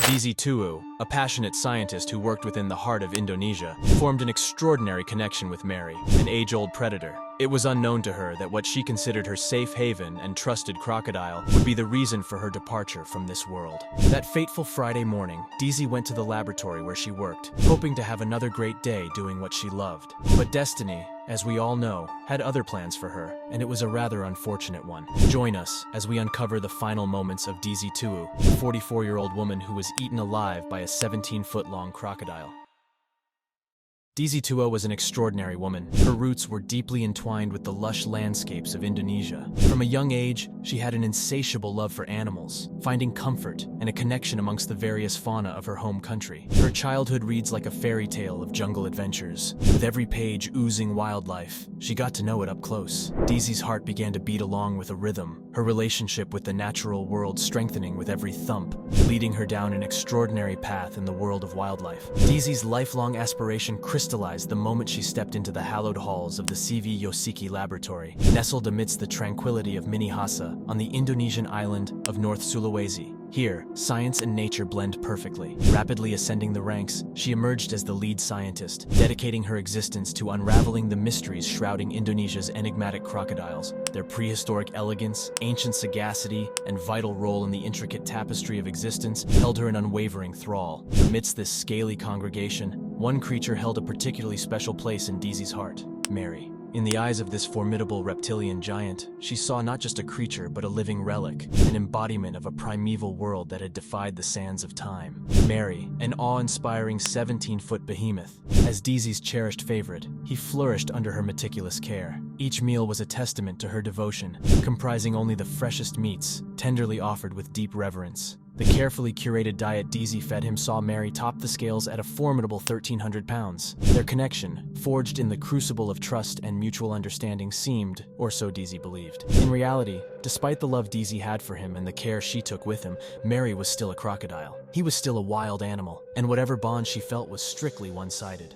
Deasy Tuwo, a passionate scientist who worked within the heart of Indonesia, formed an extraordinary connection with Mary, an age-old predator. It was unknown to her that what she considered her safe haven and trusted crocodile would be the reason for her departure from this world. That fateful Friday morning, Deasy went to the laboratory where she worked, hoping to have another great day doing what she loved. But destiny, as we all know, had other plans for her, and it was a rather unfortunate one. Join us as we uncover the final moments of Deasy Tuwo, a 44-year-old woman who was eaten alive by a 17-foot-long crocodile. Deasy Tuwo was an extraordinary woman. Her roots were deeply entwined with the lush landscapes of Indonesia. From a young age, she had an insatiable love for animals, finding comfort and a connection amongst the various fauna of her home country. Her childhood reads like a fairy tale of jungle adventures. With every page oozing wildlife, she got to know it up close. Deasy's heart began to beat along with a rhythm, her relationship with the natural world strengthening with every thump, leading her down an extraordinary path in the world of wildlife. Deasy's lifelong aspiration crystallized the moment she stepped into the hallowed halls of the CV Yosiki laboratory, nestled amidst the tranquility of Minahasa on the Indonesian island of North Sulawesi. Here, science and nature blend perfectly. Rapidly ascending the ranks, she emerged as the lead scientist, dedicating her existence to unraveling the mysteries shrouding Indonesia's enigmatic crocodiles. Their prehistoric elegance, ancient sagacity, and vital role in the intricate tapestry of existence held her in unwavering thrall. Amidst this scaly congregation, one creature held a particularly special place in Deasy's heart: Mary. In the eyes of this formidable reptilian giant, she saw not just a creature but a living relic, an embodiment of a primeval world that had defied the sands of time. Mary, an awe-inspiring 17-foot behemoth. As Deasy's cherished favorite, he flourished under her meticulous care. Each meal was a testament to her devotion, comprising only the freshest meats, tenderly offered with deep reverence. The carefully curated diet Deasy fed him saw Mary top the scales at a formidable 1,300 pounds. Their connection, forged in the crucible of trust and mutual understanding, seemed, or so Deasy believed. In reality, despite the love Deasy had for him and the care she took with him, Mary was still a crocodile. He was still a wild animal, and whatever bond she felt was strictly one-sided.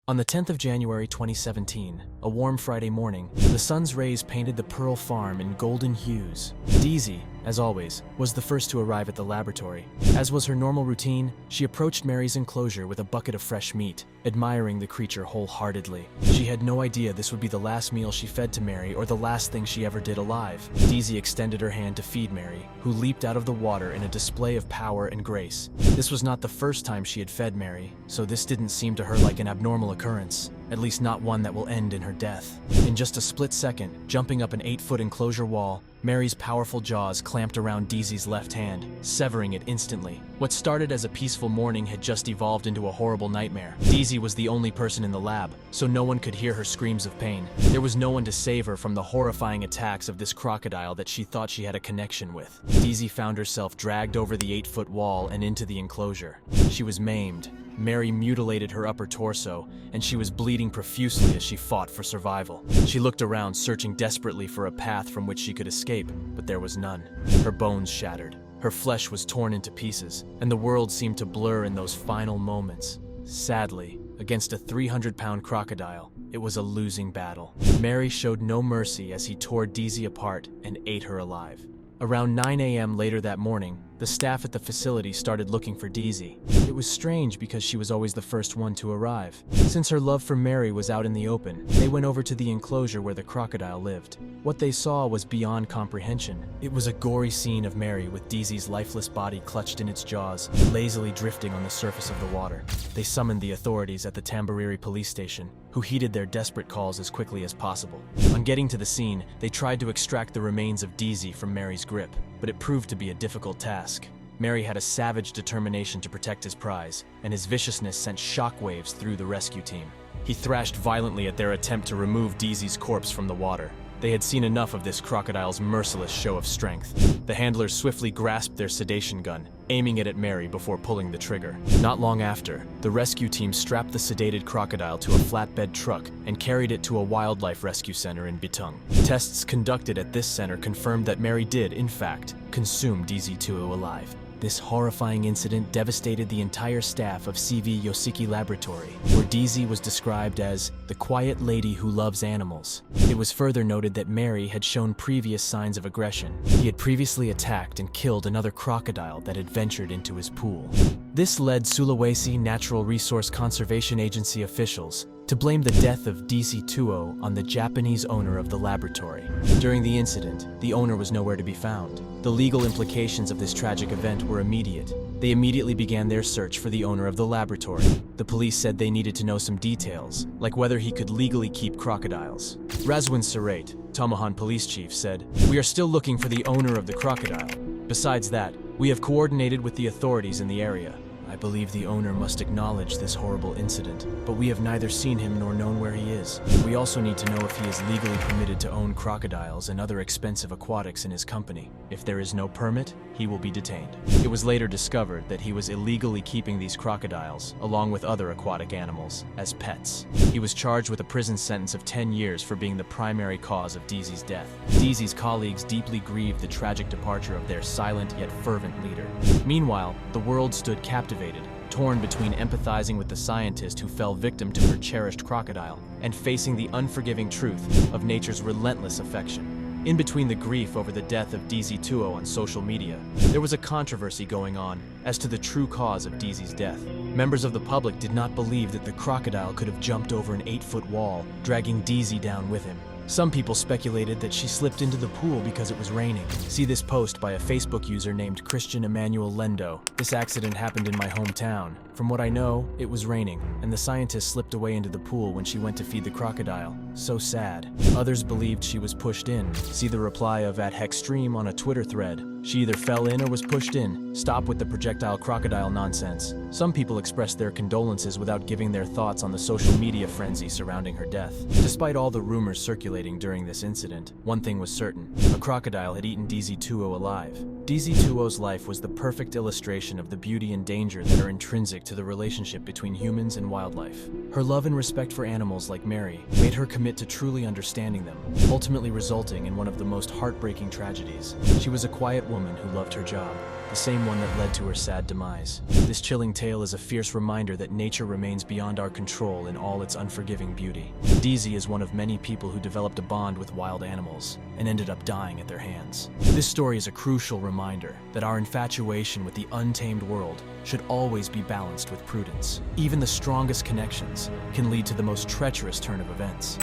On the 10th of January 2017, a warm Friday morning, the sun's rays painted the Pearl Farm in golden hues. Deasy, as always, was the first to arrive at the laboratory. As was her normal routine, she approached Mary's enclosure with a bucket of fresh meat, admiring the creature wholeheartedly. She had no idea this would be the last meal she fed to Mary or the last thing she ever did alive. Deasy extended her hand to feed Mary, who leaped out of the water in a display of power and grace. This was not the first time she had fed Mary, so this didn't seem to her like an abnormal occurrence, at least not one that will end in her death. In just a split second, jumping up an 8-foot enclosure wall, Mary's powerful jaws clamped around Deasy's left hand, severing it instantly. What started as a peaceful morning had just evolved into a horrible nightmare. Deasy was the only person in the lab, so no one could hear her screams of pain. There was no one to save her from the horrifying attacks of this crocodile that she thought she had a connection with. Deasy found herself dragged over the 8-foot wall and into the enclosure. She was maimed. Mary mutilated her upper torso, and she was bleeding profusely as she fought for survival. She looked around, searching desperately for a path from which she could escape, but there was none. Her bones shattered, her flesh was torn into pieces, and the world seemed to blur in those final moments. Sadly, against a 300-pound crocodile, it was a losing battle. Mary showed no mercy as he tore Deasy apart and ate her alive. Around 9 a.m. later that morning, the staff at the facility started looking for Deasy. It was strange because she was always the first one to arrive. Since her love for Mary was out in the open, they went over to the enclosure where the crocodile lived. What they saw was beyond comprehension. It was a gory scene of Mary with Deasy's lifeless body clutched in its jaws, lazily drifting on the surface of the water. They summoned the authorities at the Tamboriri police station, who heeded their desperate calls as quickly as possible. On getting to the scene, they tried to extract the remains of Deasy from Mary's grip, but it proved to be a difficult task. Mary had a savage determination to protect his prize, and his viciousness sent shockwaves through the rescue team. He thrashed violently at their attempt to remove Deasy's corpse from the water. They had seen enough of this crocodile's merciless show of strength. The handlers swiftly grasped their sedation gun, aiming it at Mary before pulling the trigger. Not long after, the rescue team strapped the sedated crocodile to a flatbed truck and carried it to a wildlife rescue center in Bitung. Tests conducted at this center confirmed that Mary did, in fact, consume Deasy Tuwo alive. This horrifying incident devastated the entire staff of CV Yoshiki Laboratory, where Deasy was described as the quiet lady who loves animals. It was further noted that Mary had shown previous signs of aggression. He had previously attacked and killed another crocodile that had ventured into his pool. This led Sulawesi Natural Resource Conservation Agency officials to blame the death of Deasy Tuwo on the Japanese owner of the laboratory. During the incident, the owner was nowhere to be found. The legal implications of this tragic event were immediate. They immediately began their search for the owner of the laboratory. The police said they needed to know some details, like whether he could legally keep crocodiles. Razwin Sarate, Tomohan police chief, said, "We are still looking for the owner of the crocodile. Besides that, we have coordinated with the authorities in the area. I believe the owner must acknowledge this horrible incident, but we have neither seen him nor known where he is. We also need to know if he is legally permitted to own crocodiles and other expensive aquatics in his company. If there is no permit, he will be detained." It was later discovered that he was illegally keeping these crocodiles, along with other aquatic animals, as pets. He was charged with a prison sentence of 10 years for being the primary cause of Deasy's death. Deasy's colleagues deeply grieved the tragic departure of their silent yet fervent leader. Meanwhile, the world stood captivated, torn between empathizing with the scientist who fell victim to her cherished crocodile and facing the unforgiving truth of nature's relentless affection. In between the grief over the death of Deasy Tuwo on social media, there was a controversy going on as to the true cause of Deasy's death. Members of the public did not believe that the crocodile could have jumped over an 8-foot wall, dragging Deasy down with him. Some people speculated that she slipped into the pool because it was raining. See this post by a Facebook user named Christian Emmanuel Lendo. "This accident happened in my hometown. From what I know, it was raining, and the scientist slipped away into the pool when she went to feed the crocodile. So sad." Others believed she was pushed in. See the reply of @Hextreme on a Twitter thread. "She either fell in or was pushed in. Stop with the projectile crocodile nonsense." Some people expressed their condolences without giving their thoughts on the social media frenzy surrounding her death. Despite all the rumors circulating during this incident, one thing was certain: a crocodile had eaten Deasy Tuwo alive. Deasy Tuwo's life was the perfect illustration of the beauty and danger that are intrinsic to the relationship between humans and wildlife. Her love and respect for animals like Mary made her commit to truly understanding them, ultimately resulting in one of the most heartbreaking tragedies. She was a quiet woman who loved her job, the same one that led to her sad demise. This chilling tale is a fierce reminder that nature remains beyond our control in all its unforgiving beauty. Deasy is one of many people who developed a bond with wild animals and ended up dying at their hands. This story is a crucial reminder that our infatuation with the untamed world should always be balanced with prudence. Even the strongest connections can lead to the most treacherous turn of events.